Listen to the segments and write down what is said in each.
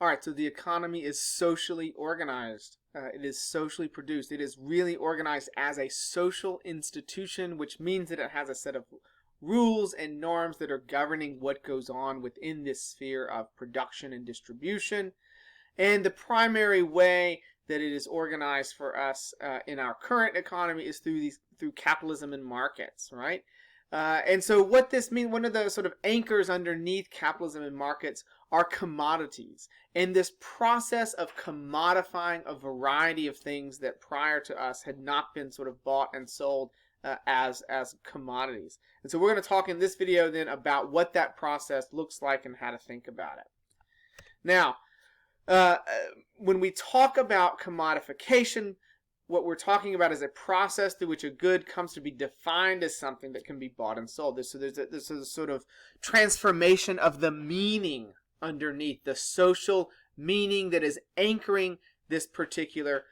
All right, so the economy is socially organized. It is socially produced. It is really organized as a social institution, which means that it has a set of rules and norms that are governing what goes on within this sphere of production and distribution. And the primary way that it is organized for us in our current economy is through capitalism and markets, right? And so what this means, one of the sort of anchors underneath capitalism and markets are commodities. And this process of commodifying a variety of things that prior to us had not been sort of bought and sold as commodities. And so we're going to talk in this video then about what that process looks like and how to think about it. Now, when we talk about commodification, what we're talking about is a process through which a good comes to be defined as something that can be bought and sold. So there's a sort of transformation of the meaning underneath, the social meaning that is anchoring this particular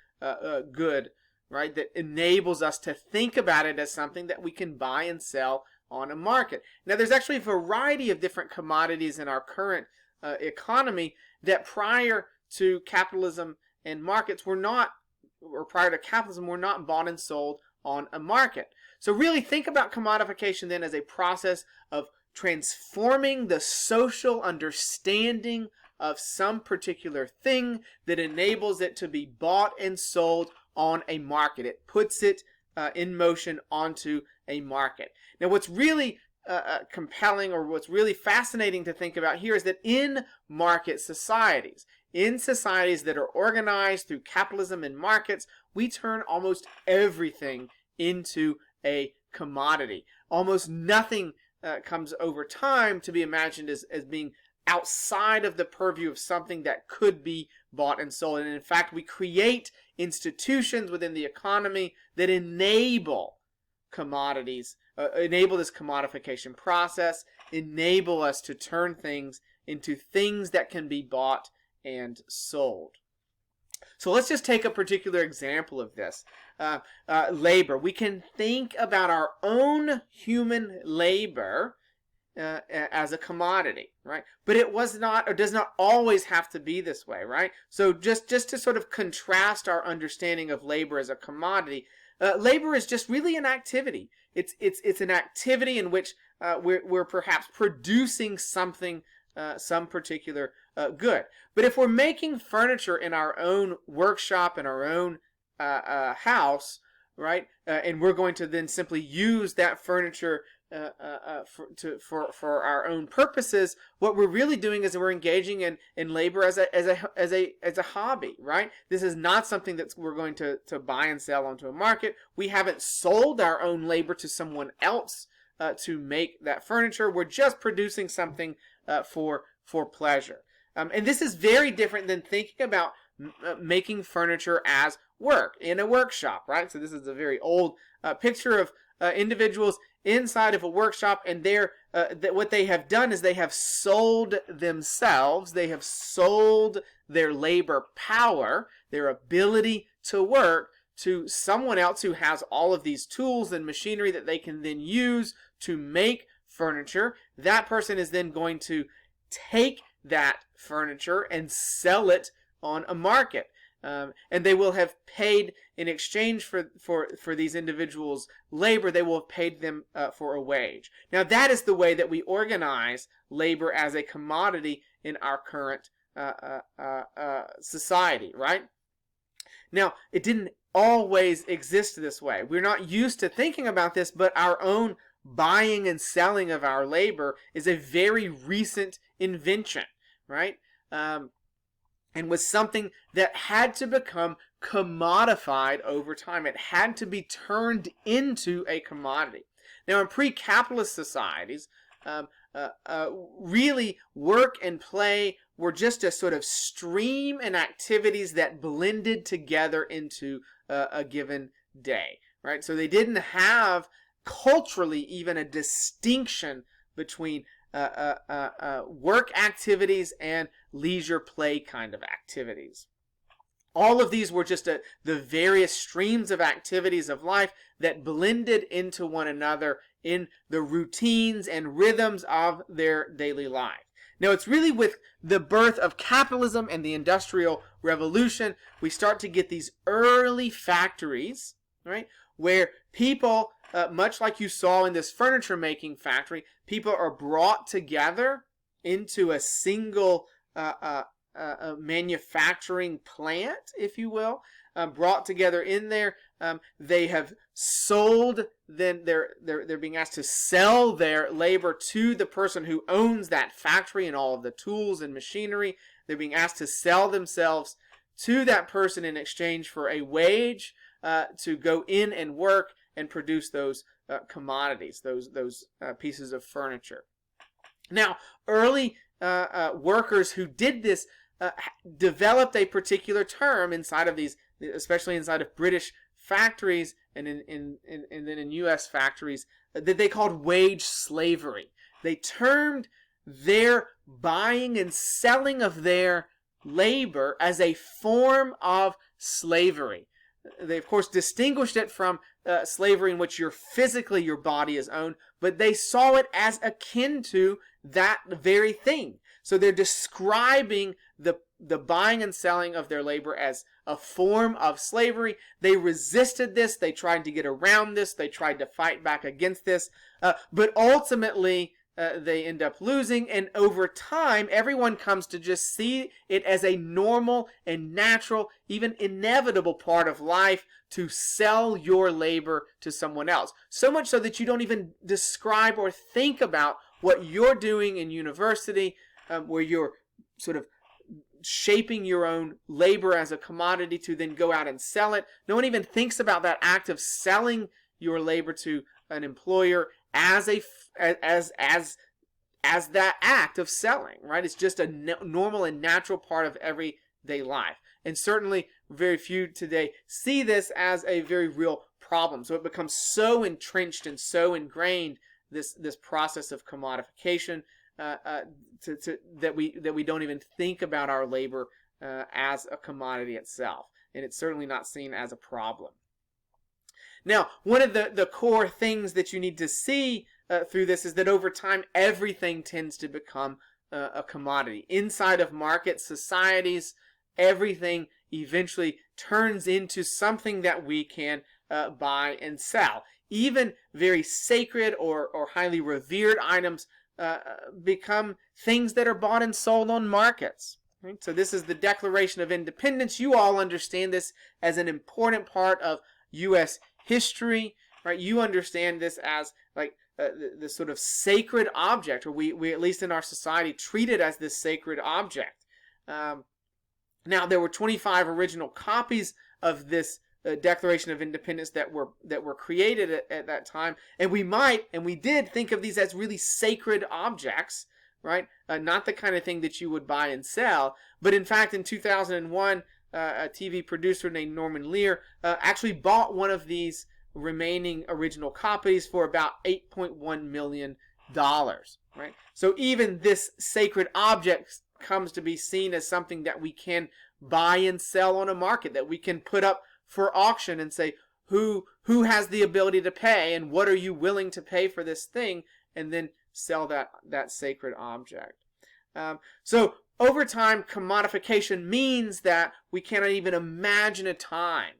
good, right? That enables us to think about it as something that we can buy and sell on a market. Now, there's actually a variety of different commodities in our current economy that prior to capitalism and markets were not, or prior to capitalism, were not bought and sold on a market. So really think about commodification then as a process of transforming the social understanding of some particular thing that enables it to be bought and sold on a market. It puts it in motion onto a market. Now, what's really compelling, or what's really fascinating to think about here, is that in market societies, in societies that are organized through capitalism and markets, we turn almost everything into a commodity. Almost nothing comes over time to be imagined as being outside of the purview of something that could be bought and sold. And in fact, we create institutions within the economy that enable commodities, enable this commodification process, enable us to turn things into things that can be bought and sold. So let's just take a particular example of this. Labor. We can think about our own human labor as a commodity, right? But it was not, or does not always have to be this way, right? So just to sort of contrast our understanding of labor as a commodity, labor is just really an activity. It's an activity in which we're perhaps producing something, some particular good. But if we're making furniture in our own workshop, in our own house, right, and we're going to then simply use that furniture for our own purposes, what we're really doing is we're engaging in labor as a hobby, right? This is not something that we're going to buy and sell onto a market. We haven't sold our own labor to someone else to make that furniture. We're just producing something for pleasure. And this is very different than thinking about making furniture as work in a workshop, right? So this is a very old picture of individuals inside of a workshop, and what they have done is they have sold themselves. They have sold their labor power, their ability to work, to someone else who has all of these tools and machinery that they can then use to make furniture. That person is then going to take that furniture and sell it on a market. And they will have paid, in exchange for these individuals' labor, they will have paid them for a wage. Now, that is the way that we organize labor as a commodity in our current society, right? Now, it didn't always exist this way. We're not used to thinking about this, but our own buying and selling of our labor is a very recent invention, right? And was something that had to become commodified over time. It had to be turned into a commodity. Now, in pre-capitalist societies, really work and play were just a sort of stream and activities that blended together into a given day, right? So they didn't have culturally even a distinction between work activities and leisure play kind of activities. All of these were just the various streams of activities of life that blended into one another in the routines and rhythms of their daily life. Now, it's really with the birth of capitalism and the Industrial Revolution, we start to get these early factories, right, where people, much like you saw in this furniture making factory, people are brought together into a single manufacturing plant, if you will, brought together in there. They have sold, then they're being asked to sell their labor to the person who owns that factory and all of the tools and machinery. They're being asked to sell themselves to that person in exchange for a wage to go in and work and produce those commodities, those pieces of furniture. Now, early workers who did this developed a particular term inside of these, especially inside of British factories and then in U.S. factories, that they called wage slavery. They termed their buying and selling of their labor as a form of slavery. They, of course, distinguished it from slavery in which your body is owned, but they saw it as akin to that very thing. So they're describing the buying and selling of their labor as a form of slavery. They resisted this. They tried to get around this. They tried to fight back against this. But ultimately, they end up losing. And over time, everyone comes to just see it as a normal and natural, even inevitable part of life to sell your labor to someone else. So much so that you don't even describe or think about what you're doing in university, where you're sort of shaping your own labor as a commodity to then go out and sell it. No one even thinks about that act of selling your labor to an employer as that act of selling, right? It's just a normal and natural part of everyday life. And certainly very few today see this as a very real problem. So it becomes so entrenched and so ingrained, this process of commodification, that we don't even think about our labor as a commodity itself, and it's certainly not seen as a problem. Now, one of the core things that you need to see through this is that over time everything tends to become a commodity. Inside of market societies, everything eventually turns into something that we can buy and sell. Even very sacred or highly revered items become things that are bought and sold on markets. Right? So this is the Declaration of Independence. You all understand this as an important part of U.S. history, right? You understand this as like this sort of sacred object, or we at least in our society treat it as this sacred object. Now there were 25 original copies of this Declaration of Independence that were created at that time, and we did think of these as really sacred objects, right? Not the kind of thing that you would buy and sell, but in fact in 2001 a TV producer named Norman Lear actually bought one of these remaining original copies for about $8.1 million, right? So even this sacred object comes to be seen as something that we can buy and sell on a market, that we can put up for auction and say, who has the ability to pay, and what are you willing to pay for this thing, and then sell that sacred object. So over time, commodification means that we cannot even imagine a time,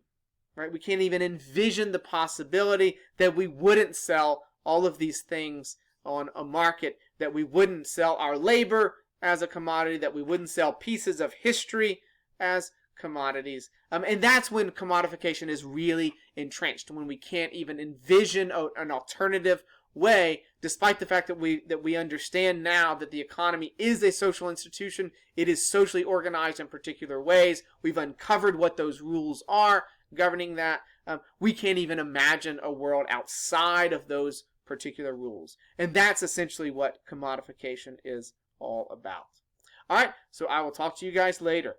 right? We can't even envision the possibility that we wouldn't sell all of these things on a market, that we wouldn't sell our labor as a commodity, that we wouldn't sell pieces of history as commodities. And that's when commodification is really entrenched, when we can't even envision an alternative way, despite the fact that we understand now that the economy is a social institution. It is socially organized in particular ways. We've uncovered what those rules are governing that. We can't even imagine a world outside of those particular rules. And that's essentially what commodification is all about. All right, so I will talk to you guys later.